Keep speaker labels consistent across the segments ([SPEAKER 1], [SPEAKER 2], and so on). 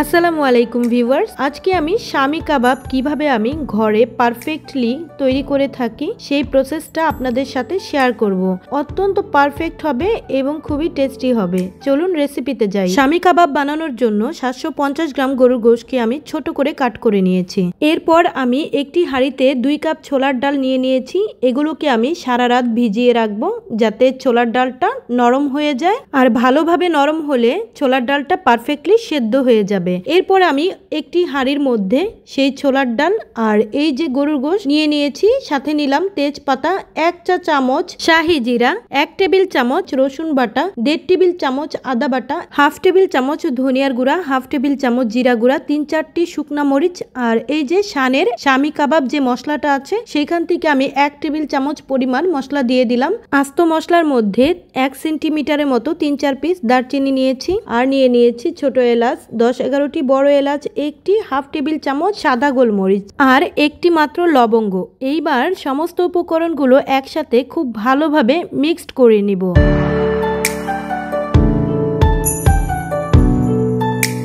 [SPEAKER 1] আসসালামু আলাইকুম ভিউয়ার্স, আজকে আমি শামি কাবাব কিভাবে আমি ঘরে পারফেক্টলি তৈরি করে থাকি সেই প্রসেসটা আপনাদের সাথে শেয়ার করব। অত্যন্ত পারফেক্ট হবে এবং খুবই টেস্টি হবে। চলুন রেসিপিতে যাই। শামি কাবাব বানানোর জন্য 750 গ্রাম গরুর গোশকে আমি ছোট করে কাট করে নিয়েছি। এরপর আমি একটি হাঁড়িতে 2 কাপ ছোলার ডাল নিয়ে নিয়েছি। এগুলোকে আমি সারা রাত ভিজিয়ে রাখবো যাতে ছোলার ডালটা নরম হয়ে যায়, আর ভালোভাবে নরম হলে ছোলার ডালটা পারফেক্টলি সেদ্ধ হয়ে যাবে। এরপর আমি একটি হাঁড়ির মধ্যে সেই ছোলার ডাল আর এই যে গরুর গোশ নিয়ে নিয়েছি, সাথে নিলাম তেজপাতা 1 চা চামচ, শাহি জিরা 1 টেবিল চামচ, রসুন বাটা 1.5 টেবিল চামচ, আদা বাটা 1/2 টেবিল চামচ, ধনিয়ার গুঁড়া 1/2 টেবিল চামচ, জিরা গুঁড়া 3-4টি শুকনা মরিচ, আর এই যে শানের শামি কাবাব যে মশলাটা আছে সেইখান থেকে আমি 1 টেবিল চামচ পরিমাণ মশলা দিয়ে দিলাম। আস্ত মশলার মধ্যে 1 সেন্টিমিটারের মতো 3-4 পিস দারচিনি নিয়েছি, আর নিয়ে নিয়েছি ছোট এলাচ 10-11টি, বড় এলাচ 1টি, 1/2 টেবিল চামচ সাদা গোলমরিচ আর একটি মাত্র লবঙ্গ। এইবার সমস্ত উপকরণগুলো একসাথে খুব ভালোভাবে মিক্সড করে নিব।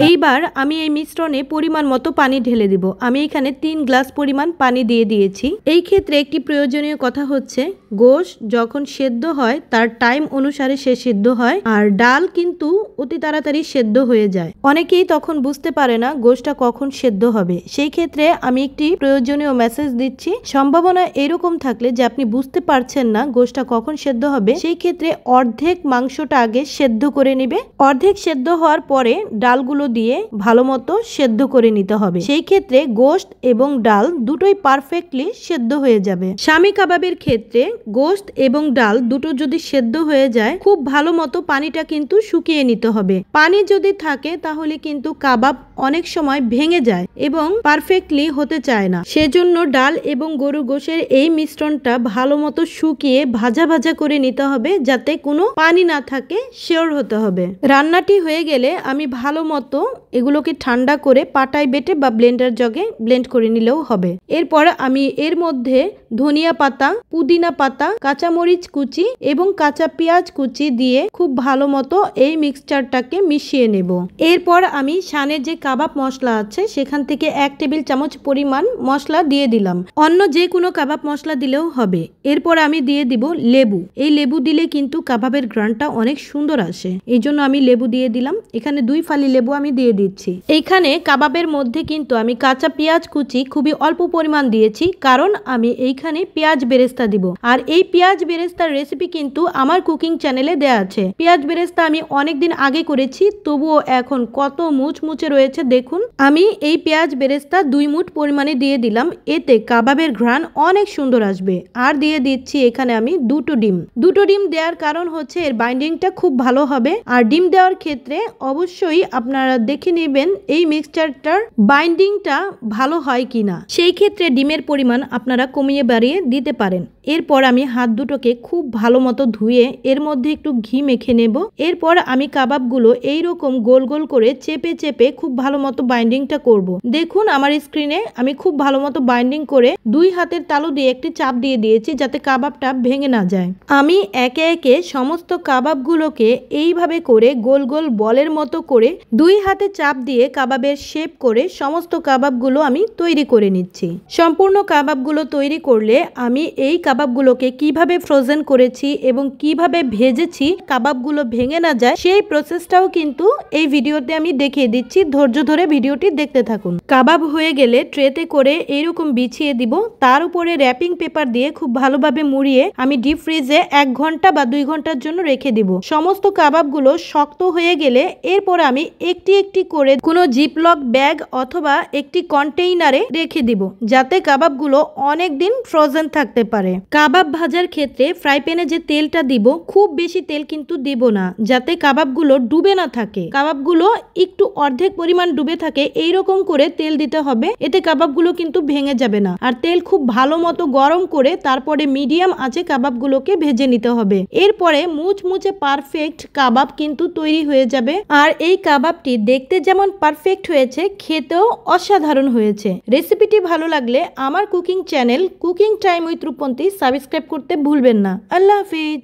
[SPEAKER 1] এইবার আমি এই মিশ্রণে পরিমাণ মতো পানি ঢেলে দিব। আমি এখানে 3 গ্লাস পরিমাণ পানি দিয়ে দিয়েছি। এই ক্ষেত্রে একটি প্রয়োজনীয় কথা হচ্ছে, গোশ যখন সেদ্ধ হয় তার টাইম অনুসারে সে সেদ্ধ হয়, আর ডাল কিন্তু অতি তাড়াতাড়ি সেদ্ধ হয়ে যায়। অনেকেই তখন বুঝতে পারে না গোশটা কখন সেদ্ধ হবে। সেই ক্ষেত্রে আমি একটি প্রয়োজনীয় মেসেজ দিচ্ছি। সম্ভাবনা এরকম থাকলে যে আপনি বুঝতে পারছেন না গোশটা কখন সেদ্ধ হবে, সেই ক্ষেত্রে অর্ধেক মাংসটা আগে সেদ্ধ করে নিবে। অর্ধেক সেদ্ধ হওয়ার পরে ডালগুলো দিয়ে ভালো মতো সেদ্ধ করে নিতে হবে। সেই ক্ষেত্রে গোশত এবং ডাল দুটোই পারফেক্টলি সেদ্ধ হয়ে যাবে। শামি কাবাবের ক্ষেত্রে গোশত এবং ডাল দুটো যদি সেদ্ধ হয়ে যায়, খুব ভালো মতো পানিটা কিন্তু শুকিয়ে নিতে হবে। পানি যদি থাকে তাহলে কিন্তু কাবাব অনেক সময় ভেঙে যায় এবং পারফেক্টলি হতে চায় না। সেজন্য ডাল এবং গরুর গোশের এই মিশ্রণটা ভালো মতো শুকিয়ে ভাজা ভাজা করে নিতে হবে, যাতে কোনো পানি না থাকে, শিওর হতে হবে। রান্নাটি হয়ে গেলে আমি ভালো মতো এগুলোকে ঠান্ডা করে পাটায় বেটে বা ব্লেন্ডার জগে ব্লেন্ড করে নিলেও হবে। এরপর আমি এর মধ্যে ধনিয়া পাতা, পুদিনা পাতা, কাঁচামরিচ কুচি এবং কাঁচা পেঁয়াজ কুচি দিয়ে খুব ভালো মতো এই মিক্সচারটাকে মিশিয়ে নেব। এরপর আমি শানের যে কাবাব মশলা আছে সেখান থেকে 1 টেবিল চামচ পরিমাণ মশলা দিয়ে দিলাম। অন্য যে কোনো কাবাব মশলা দিলেও হবে। এরপর আমি দিয়ে দিব লেবু। এই লেবু দিলে কিন্তু কাবাবের গ্রানটা অনেক সুন্দর আসে, এই জন্য আমি লেবু দিয়ে দিলাম। এখানে 2 ফালি লেবু আমি দিয়ে দিচ্ছি। এইখানে কাবাবের মধ্যে কিন্তু আমি কাঁচা পেঁয়াজ কুচি খুবই অল্প পরিমাণ দিয়েছি, কারণ আমি এইখানে পেঁয়াজ বেরেস্তা দিব। আর এই পেঁয়াজ বেরেস্তার রেসিপি কিন্তু আমার কুকিং চ্যানেলে দেয়া আছে। পেঁয়াজ বেরেস্তা আমি অনেকদিন আগে করেছি, তবুও এখন কত মুচমুচে রয়েছে দেখুন। আমি এই পেঁয়াজ বেরেস্তা 2 মুঠ পরিমাণে দিয়ে দিলাম, এতে কাবাবের ঘ্রাণ অনেক সুন্দর আসবে। আর দিয়ে দিচ্ছি এখানে আমি 2টো ডিম। 2টো ডিম দেওয়ার কারণ হচ্ছে এর বাইন্ডিংটা খুব ভালো হবে। আর ডিম দেওয়ার ক্ষেত্রে অবশ্যই আপনারা দেখে নেবেন এই মিক্সচারটার বাইন্ডিংটা ভালো হয় কিনা। সেই ক্ষেত্রে ডিমের পরিমাণ আপনারা কমিয়ে বাড়িয়ে দিতে পারেন। এরপর আমি হাত দুটোকে খুব ভালো মতো ধুয়ে এর মধ্যে একটু ঘি মেখে নেব। এরপর আমি কাবাবগুলো এইরকম গোল গোল করে চেপে চেপে খুব ভালো মতো বাইন্ডিংটা করব। দেখুন আমার স্ক্রিনে আমি খুব ভালো মতো বাইন্ডিং করে 2 হাতের তালু দিয়ে একটি চাপ দিয়ে দিয়েছি, যাতে কাবাবটা ভেঙে না যায়। আমি একে একে সমস্ত কাবাবগুলোকে এইভাবে করে গোল গোল বলের মতো করে 2 হাতে চাপ দিয়ে কাবাবের শেপ করে সমস্ত কাবাবগুলো আমি তৈরি করে নিচ্ছি। সম্পূর্ণ কাবাবগুলো তৈরি করলে আমি এই কাবাবগুলোকে কিভাবে ফ্রোজেন করেছি এবং কিভাবে ভেজেছি কাবাবগুলো ভেঙে না যায় সেই প্রসেসটাও কিন্তু এই ভিডিওতে আমি দেখিয়ে দিচ্ছি। ধৈর্য ধরে ভিডিওটি দেখতে থাকুন। কাবাব হয়ে গেলে ট্রেতে করে এইরকম বিছিয়ে দিব। তার উপরে র্যাপিং পেপার দিয়ে খুব ভালোভাবে মুড়িয়ে আমি ডিপ ফ্রিজে 1 ঘন্টা বা 2 ঘন্টার জন্য রেখে দিব। সমস্ত কাবাবগুলো শক্ত হয়ে গেলে এরপর আমি একটি একটি করে কোনো জিপলক ব্যাগ অথবা একটি কন্টেইনারে রেখে দিব, যাতে কাবাবগুলো অনেক দিন ফ্রোজেন থাকতে পারে। কাবাব ভাজার ক্ষেত্রে ফ্রাই প্যানে যে তেলটা দিব, খুব বেশি তেল কিন্তু দিব না, যাতে কাবাবগুলো ডুবে না থাকে। কাবাবগুলো একটু অর্ধেক পরিমাণ ডুবে থাকে এইরকম করে তেল দিতে হবে, এতে কাবাবগুলো কিন্তু ভেঙে যাবে না। আর তেল খুব ভালো মতো গরম করে তারপরে মিডিয়াম আঁচে কাবাবগুলোকে ভেজে নিতে হবে। এরপরে মুচমুচে পারফেক্ট কাবাব কিন্তু তৈরি হয়ে যাবে। আর এই কাবাবটি দেখতে যেমন পারফেক্ট হয়েছে, খেতেও অসাধারণ হয়েছে। রেসিপিটি ভালো লাগলে আমার cooking channel cooking time with Rupanti subscribe করতে ভুলবেন না। আল্লাহ হাফিজ।